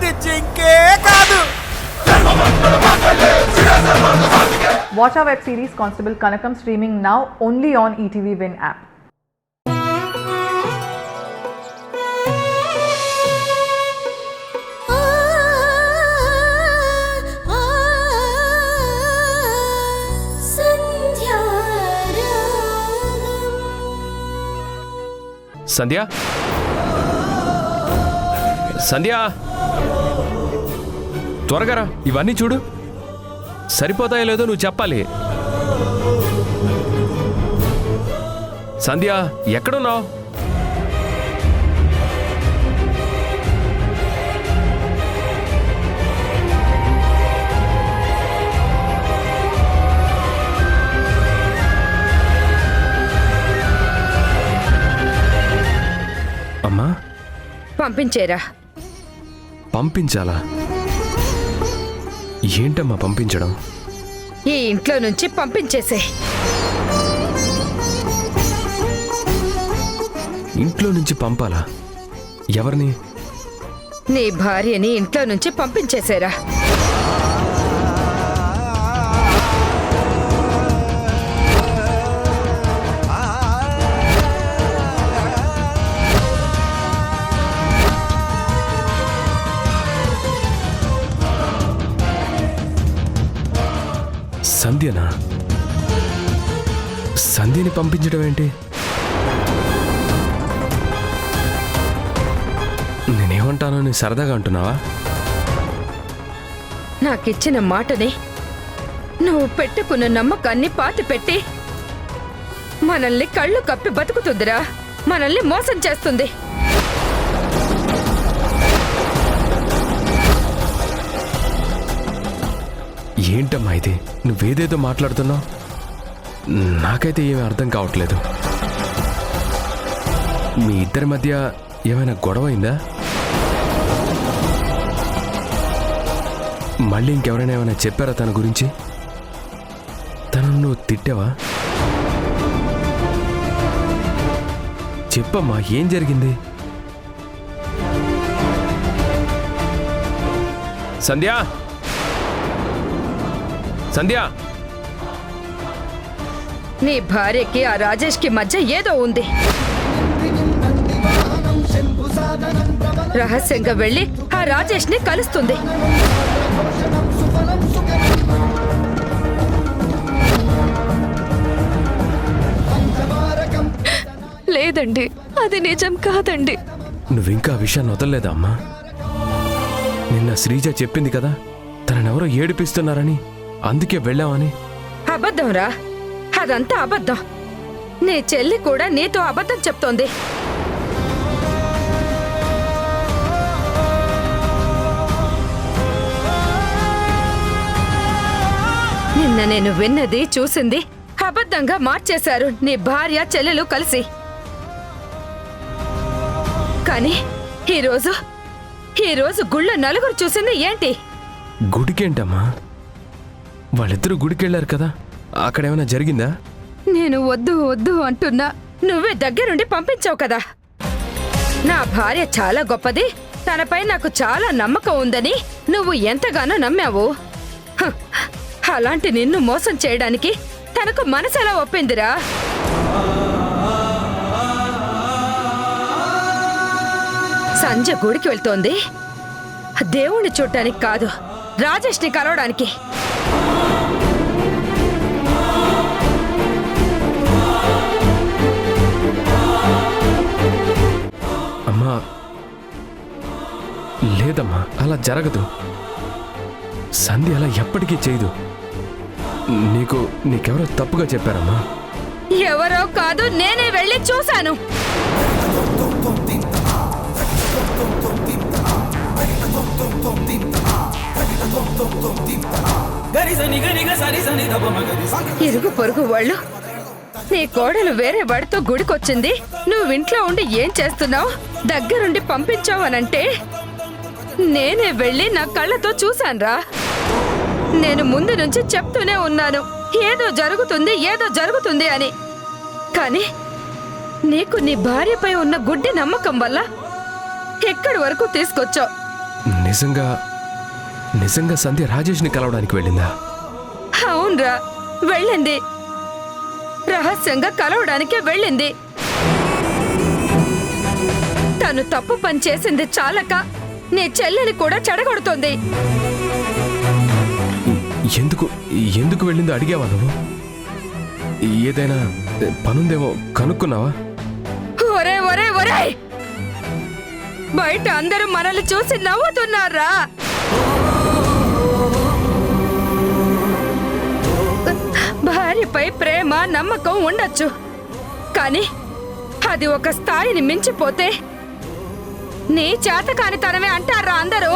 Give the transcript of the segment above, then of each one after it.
అది జింకే కాదు. Watch our web series Constable Kanakam streaming now only on ETV Win app. సంధ్య సంధ్య త్వరగా రా, ఇవన్నీ చూడు. సరిపోతాయో లేదో నువ్వు చెప్పాలి. సంధ్య ఎక్కడున్నావు? అమ్మా పంపించేరా. పంపించాలా? ఏంటమ్మా పంపించడం? ఈ ఇంట్లో నుంచి పంపించేసే. ఇంట్లో నుంచి పంపాలా? ఎవరిని? నీ భార్యని ఇంట్లో నుంచి పంపించేసేరా. సంధ్యనా? సంధ్యని పంపించడం ఏంటి? నేనేమంటానని సరదాగా అంటున్నావా? నాకిచ్చిన మాటని, నువ్వు పెట్టుకున్న నమ్మకాన్ని పాతిపెట్టి మనల్ని కళ్ళు కప్పి బతుకుతుందిరా. మనల్ని మోసం చేస్తుంది. ఏంటమ్మా ఇది? నువ్వేదేదో మాట్లాడుతున్నావు. నాకైతే ఏమీ అర్థం కావట్లేదు. మీ ఇద్దరి మధ్య ఏమైనా గొడవ అయిందా? మళ్ళీ ఇంకెవరైనా ఏమైనా చెప్పారా తన గురించి? తనను నువ్వు తిట్టావా? చెప్పమ్మా, ఏం జరిగింది? సంధ్య సంధ్య, నీ భార్యకి ఆ రాజేష్ కి మధ్య ఏదో ఉంది. రహస్యంగా వెళ్ళి ఆ రాజేష్ ని కలుస్తుంది. లేదండి, అది నిజం కాదండి. నువ్వింకా ఆ విషయాన్ని వదలలేదా అమ్మా? నిన్న శ్రీజ చెప్పింది కదా, తననెవరో ఏడిపిస్తున్నారని, అందుకే వెళ్ళావని. అబద్ధం రా, అదంతా అబద్ధం. నీ చెల్లి కూడా నీతో అబద్ధం చెప్తోంది. నిన్న నేను విన్నది చూసింది అబద్ధంగా మార్చేశారు నీ భార్య చెల్లెలు కలిసి. కానీ ఈరోజు గుళ్ళో నలుగురు చూసింది ఏంటి? గుడికేంటమ్మా? వాళ్ళిద్దరూ గుడికెళ్ళారు కదా, అక్కడేమైనా జరిగిందా? నేను వద్దు వద్దు అంటున్నా, నువ్వే దగ్గరుండి పంపించావు కదా. నా భార్య చాలా గొప్పది, తనపై నాకు చాలా నమ్మకం ఉందని నువ్వు ఎంతగానో నమ్మావు. హ, అలాంటి నిన్ను మోసం చేయడానికి తనకు మనసెలా ఒప్పిందిరా? సంజ గుడికి వెళ్తోంది దేవుణ్ణి చూడటానికి కాదు, రాజేష్ని కలవడానికి. అమ్మా లేదమ్మా, అలా జరగదు. సంధ్య అలా ఎప్పటికీ చేయదు. నీకెవరో తప్పుగా చెప్పారమ్మా. ఎవరో కాదు, నేనే వెళ్ళి చూశాను. ఇరుగు పొరుగు వాళ్ళు నీ కోడలు వేరే వాడితో గుడికొచ్చింది, నువ్వింట్లో ఉండి ఏం చేస్తున్నావు, దగ్గరుండి పంపించావనంటే నేనే వెళ్ళి నా కళ్ళతో చూశాన్రా. నేను ముందు నుంచి చెప్తూనే ఉన్నాను, ఏదో జరుగుతుంది అని. కానీ నీకు నీ భార్యపై ఉన్న గుడ్డి నమ్మకం వల్ల ఎక్కడి వరకు తీసుకొచ్చావు. నిజంగా నిజంగా సంధ్య రాజేష్ని కలవడానికి వెళ్ళిందా? అవునరా, వెళ్ళింది. రహస్యంగా కలవడానికే వెళ్ళింది. తను తప్పు పని చేసింది చాలక నీ చెల్లెని కూడా చెడగొడుతోంది. ఎందుకు ఎందుకు వెళ్ళిందో అడిగావా నువ్వు? ఏదైనా పనుందేమో కనుక్కున్నావా? ఒరే ఒరే ఒరే, బయట అందరూ మనల్ని చూసి నవ్వుతున్నారా? భార్యపై ప్రేమ నమ్మకం ఉండొచ్చు, కానీ అది ఒక స్థాయిని మించిపోతే నీ చేతకానితనమే అంటారా అందరూ?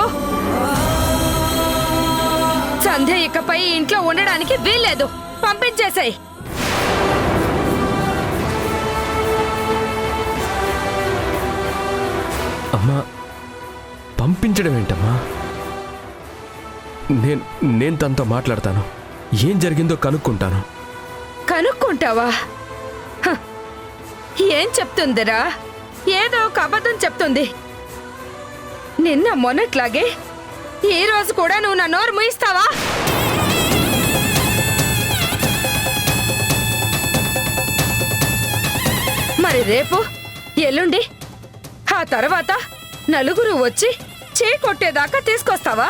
సంధ్య ఇకపై ఇంట్లో ఉండడానికి వీల్లేదు, పంపించేసాయి. అమ్మా, పంపించడం ఏంటమ్మా? నేను తనతో మాట్లాడతాను, ఏం జరిగిందో కనుక్కుంటాను. కనుక్కుంటావా? హ, ఏం చెప్తుందిరా? ఏదో ఒక అబద్ధం చెప్తుంది. నిన్న మొన్నట్లాగే ఈ రోజు కూడా నువ్వు నా నోరు ముయిస్తావా? మరి రేపు, ఎల్లుండి, ఆ తర్వాత నలుగురు వచ్చి చీ కొట్టేదాకా తీసుకొస్తావా?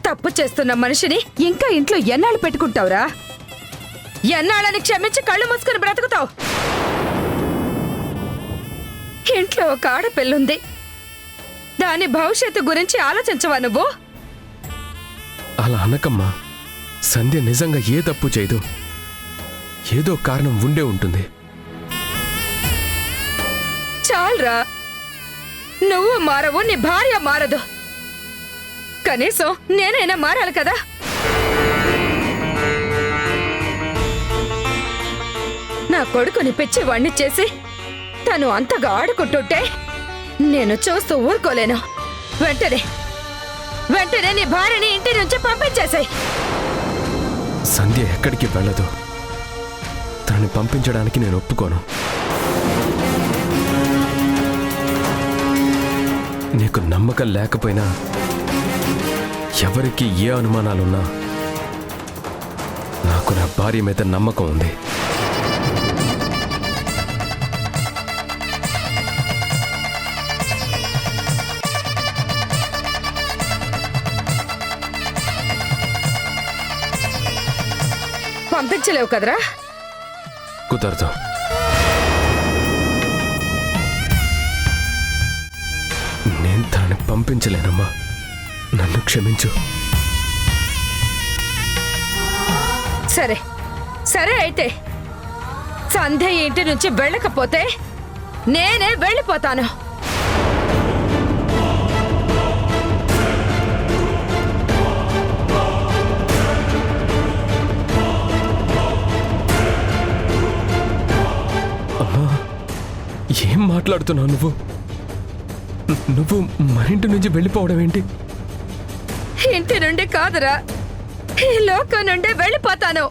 తప్పు చేస్తున్న మనిషిని ఇంకా ఇంట్లో ఎన్నాళ్ళు పెట్టుకుంటావురా? ఎన్నాళ్ళని క్షమించి కళ్ళు మూసుకుని బ్రతుకుతావు? ఇంట్లో ఒక ఆడపిల్లుంది, దాని భవిష్యత్తు గురించి ఆలోచించవా నువ్వు? అలా అనకమ్మా. సంధ్య నిజంగా ఏ తప్పు చేయదు, ఏదో కారణం ఉండే ఉంటుంది. చాలరా, నువ్వు మారవు, నీ భార్య మారదు. కనీసం నేనైనా మారాలి కదా? నా కొడుకుని పిచ్చివాణ్ణి చేసి తను అంతగా ఆడుకుంటుంటే నేను చూస్తూ ఊరుకోలేను. వెంటనే నీ భార్యని ఇంటి నుంచి పంపించేశాయి. సంధ్య ఎక్కడికి వెళ్ళదు, తనని పంపించడానికి నేను ఒప్పుకోను. నీకు నమ్మకం లేకపోయినా, ఎవరికి ఏ అనుమానాలున్నా, నాకు నా భార్య మీద నమ్మకం ఉంది. పంపించలేవు కదరా? కుదరదు. నేను తనని పంపించలేనమ్మా, నన్ను క్షమించు. సరే అయితే సంధ్య ఇంటి నుంచి వెళ్ళకపోతే నేనే వెళ్ళిపోతాను. అమ్మా, ఏం మాట్లాడుతున్నావు నువ్వు? నువ్వు మన ఇంటి నుంచి వెళ్ళిపోవడం ఏంటి? ఇంటి నుండి కాదురా, ఈ లోకం నుండి వెళ్ళిపోతాను.